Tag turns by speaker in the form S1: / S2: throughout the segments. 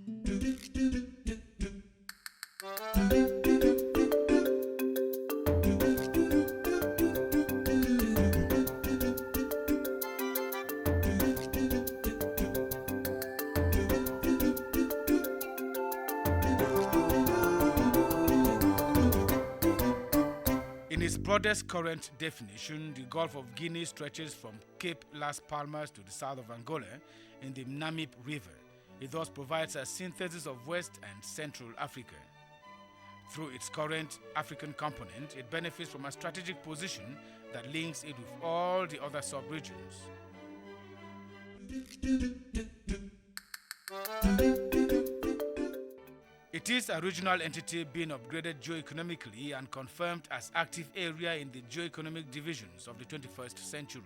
S1: In its broadest current definition, the Gulf of Guinea stretches from Cape Las Palmas to the south of Angola in the Namib River. It thus provides a synthesis of West and Central Africa. Through its current African component, it benefits from a strategic position that links it with all the other sub-regions. It is a regional entity being upgraded geo-economically and confirmed as active area in the geo-economic divisions of the 21st century.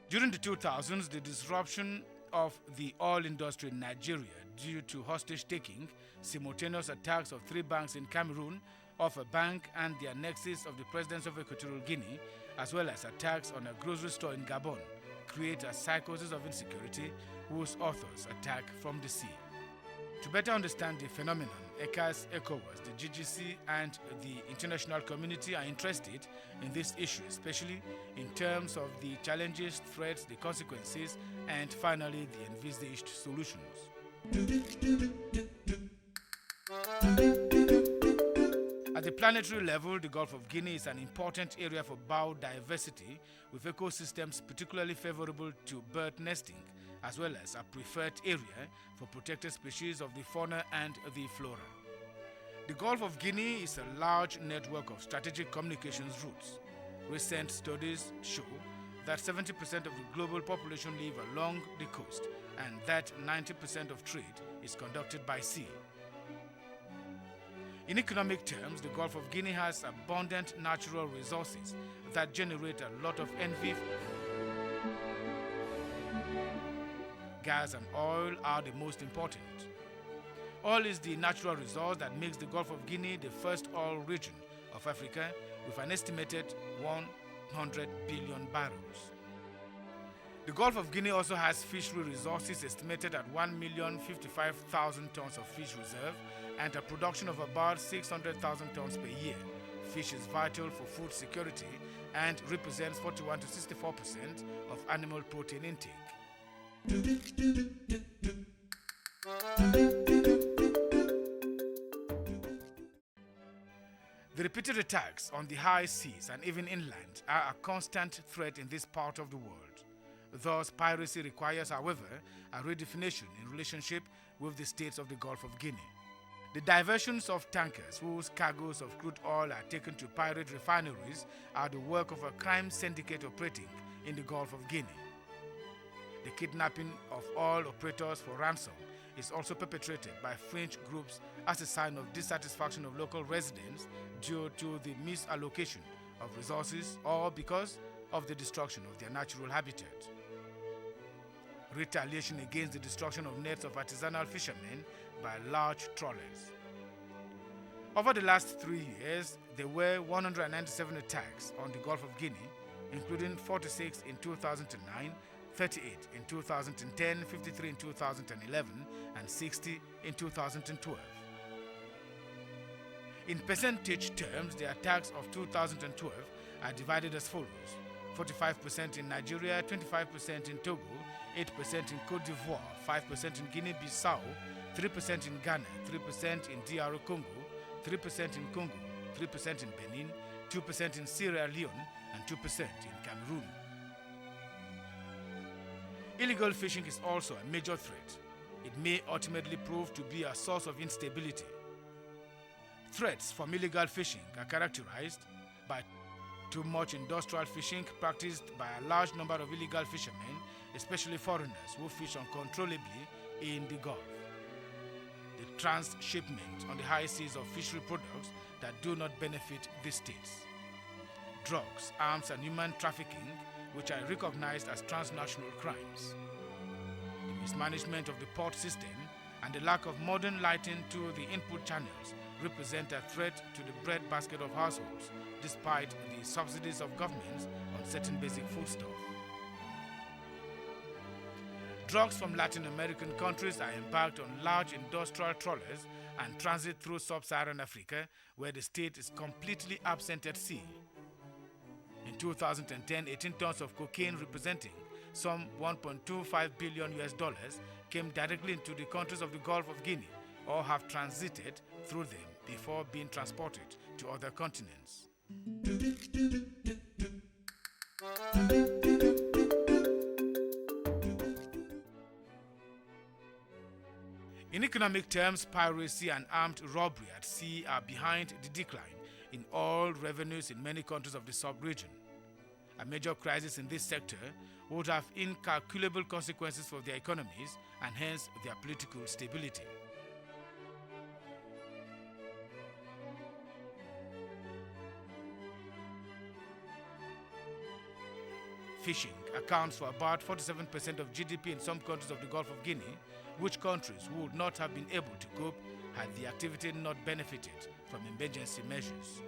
S1: During the 2000s, the disruption of the oil industry in Nigeria due to hostage-taking, simultaneous attacks of 3 banks in Cameroon, of a bank and the annexes of the presidency of Equatorial Guinea, as well as attacks on a grocery store in Gabon, create a psychosis of insecurity whose authors attack from the sea. To better understand the phenomenon, ECAS, ECOWAS, the GGC and the international community are interested in this issue, especially in terms of the challenges, threats, the consequences, and finally the envisaged solutions. At the planetary level, the Gulf of Guinea is an important area for biodiversity, with ecosystems particularly favorable to bird nesting, as well as a preferred area for protected species of the fauna and the flora. The Gulf of Guinea is a large network of strategic communications routes. Recent studies show that 70% of the global population live along the coast and that 90% of trade is conducted by sea. In economic terms, the Gulf of Guinea has abundant natural resources that generate a lot of envy. Gas and oil are the most important. Oil is the natural resource that makes the Gulf of Guinea the first oil region of Africa with an estimated 100 billion barrels. The Gulf of Guinea also has fishery resources estimated at 1,055,000 tons of fish reserve and a production of about 600,000 tons per year. Fish is vital for food security and represents 41 to 64% of animal protein intake. The repeated attacks on the high seas and even inland are a constant threat in this part of the world. Thus, piracy requires, however, a redefinition in relationship with the states of the Gulf of Guinea. The diversions of tankers whose cargoes of crude oil are taken to pirate refineries are the work of a crime syndicate operating in the Gulf of Guinea. The kidnapping of oil operators for ransom is also perpetrated by fringe groups as a sign of dissatisfaction of local residents due to the misallocation of resources or because of the destruction of their natural habitat. Retaliation against the destruction of nets of artisanal fishermen by large trawlers. Over the last 3 years, there were 197 attacks on the Gulf of Guinea, including 46 in 2009, 38 in 2010, 53 in 2011, and 60 in 2012. In percentage terms, the attacks of 2012 are divided as follows: 45% in Nigeria, 25% in Togo, 8% in Côte d'Ivoire, 5% in Guinea-Bissau, 3% in Ghana, 3% in DR Congo, 3% in Congo, 3% in Benin, 2% in Sierra Leone, and 2% in Cameroon. Illegal fishing is also a major threat. It may ultimately prove to be a source of instability. Threats from illegal fishing are characterized by too much industrial fishing practiced by a large number of illegal fishermen, especially foreigners who fish uncontrollably in the Gulf. The transshipment on the high seas of fishery products that do not benefit the states. Drugs, arms, and human trafficking, which are recognized as transnational crimes. The mismanagement of the port system and the lack of modern lighting to the input channels represent a threat to the breadbasket of households, despite the subsidies of governments on certain basic foodstuff. Drugs from Latin American countries are embarked on large industrial trawlers and transit through sub-Saharan Africa, where the state is completely absent at sea. In 2010, 18 tons of cocaine representing some $1.25 billion came directly into the countries of the Gulf of Guinea or have transited through them before being transported to other continents. In economic terms, piracy and armed robbery at sea are behind the decline in oil revenues in many countries of the sub-region. A major crisis in this sector would have incalculable consequences for their economies and hence their political stability. Fishing accounts for about 47% of GDP in some countries of the Gulf of Guinea, which countries would not have been able to cope had the activity not benefited from emergency measures.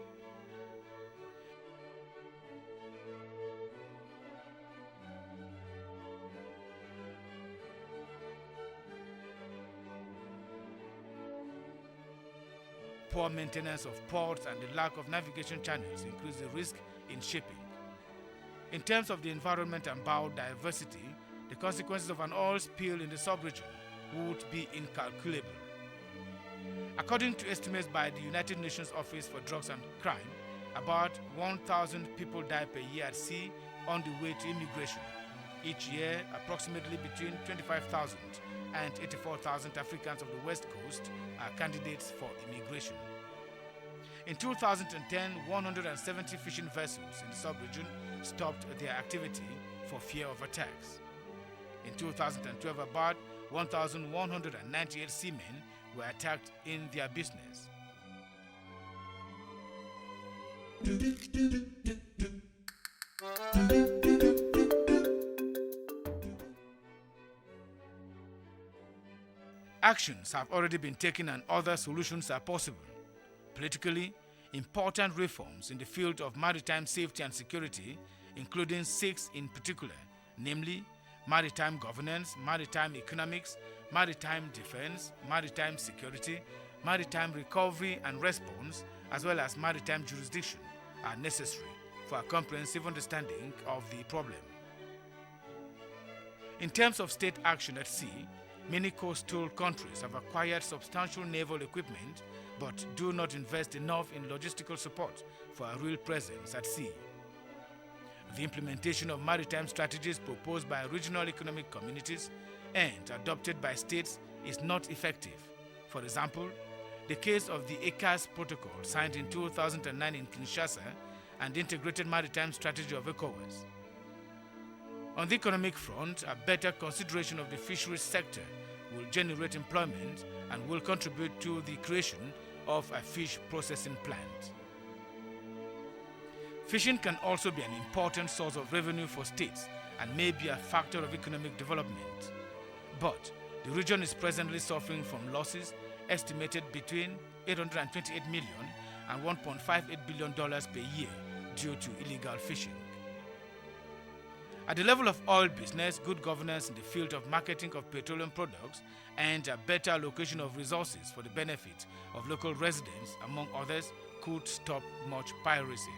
S1: Poor maintenance of ports and the lack of navigation channels increase the risk in shipping. In terms of the environment and biodiversity, the consequences of an oil spill in the sub-region would be incalculable. According to estimates by the United Nations Office for Drugs and Crime, about 1,000 people die per year at sea on the way to immigration. Each year, approximately between 25,000 and 84,000 Africans of the West Coast are candidates for immigration. In 2010, 170 fishing vessels in the sub-region stopped their activity for fear of attacks. In 2012, about 1,198 seamen were attacked in their business. Actions have already been taken and other solutions are possible. Politically, important reforms in the field of maritime safety and security, including 6 in particular, namely maritime governance, maritime economics, maritime defense, maritime security, maritime recovery and response, as well as maritime jurisdiction, are necessary for a comprehensive understanding of the problem. In terms of state action at sea, many coastal countries have acquired substantial naval equipment but do not invest enough in logistical support for a real presence at sea. The implementation of maritime strategies proposed by regional economic communities and adopted by states is not effective. For example, the case of the ECAS Protocol signed in 2009 in Kinshasa and the Integrated Maritime Strategy of ECOWAS. On the economic front, a better consideration of the fisheries sector will generate employment and will contribute to the creation of a fish processing plant. Fishing can also be an important source of revenue for states and may be a factor of economic development. But the region is presently suffering from losses estimated between $828 million and $1.58 billion per year due to illegal fishing. At the level of oil business, good governance in the field of marketing of petroleum products and a better allocation of resources for the benefit of local residents, among others, could stop much piracy.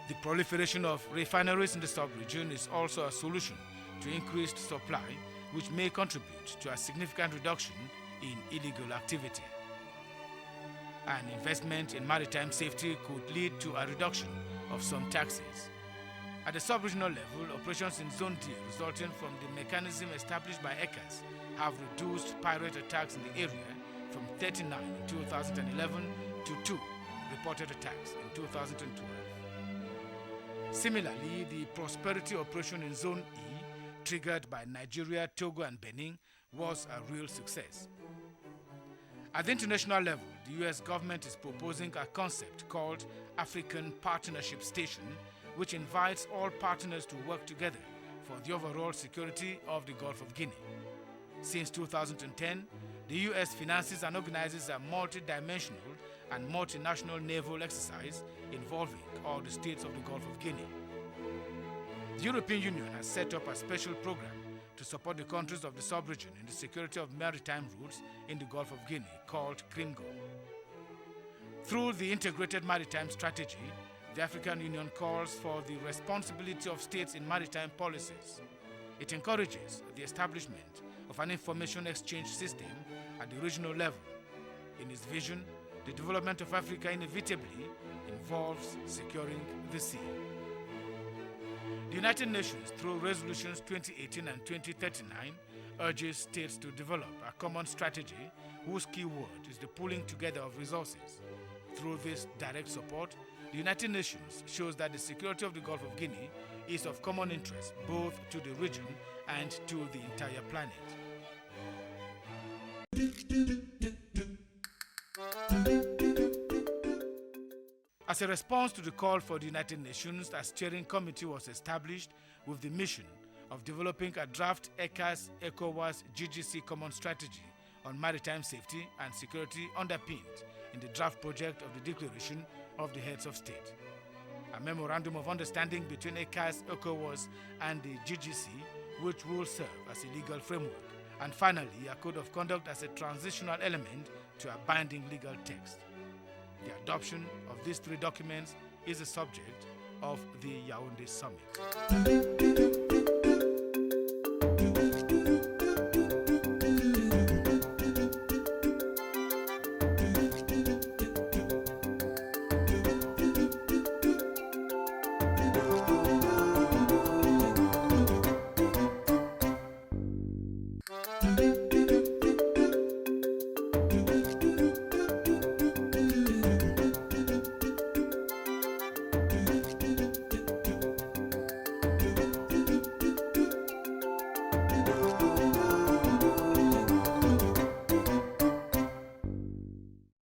S1: The proliferation of refineries in the sub-region is also a solution to increased supply, which may contribute to a significant reduction in illegal activity. An investment in maritime safety could lead to a reduction of some taxes. At the sub-regional level, operations in Zone D resulting from the mechanism established by ECAS have reduced pirate attacks in the area from 39 in 2011 to 2 reported attacks in 2012. Similarly, the prosperity operation in Zone E, triggered by Nigeria, Togo and Benin, was a real success. At the international level, the US government is proposing a concept called African Partnership Station, which invites all partners to work together for the overall security of the Gulf of Guinea. Since 2010, the US finances and organizes a multi-dimensional and multinational naval exercise involving all the states of the Gulf of Guinea. The European Union has set up a special program to support the countries of the sub-region in the security of maritime routes in the Gulf of Guinea, called CRIMGO. Through the Integrated Maritime Strategy, the African Union calls for the responsibility of states in maritime policies. It encourages the establishment of an information exchange system at the regional level. In its vision, the development of Africa inevitably involves securing the sea. The United Nations, through resolutions 2018 and 2039, urges states to develop a common strategy whose key word is the pooling together of resources. Through this direct support, the United Nations shows that the security of the Gulf of Guinea is of common interest both to the region and to the entire planet. As a response to the call for the United Nations, a steering committee was established with the mission of developing a draft ECAS-ECOWAS GGC common strategy on maritime safety and security underpinned in the draft project of the Declaration of the Heads of State. A memorandum of understanding between ECAS, ECOWAS and the GGC, which will serve as a legal framework. And finally, a code of conduct as a transitional element to a binding legal text. The adoption of these three documents is the subject of the Yaoundé Summit.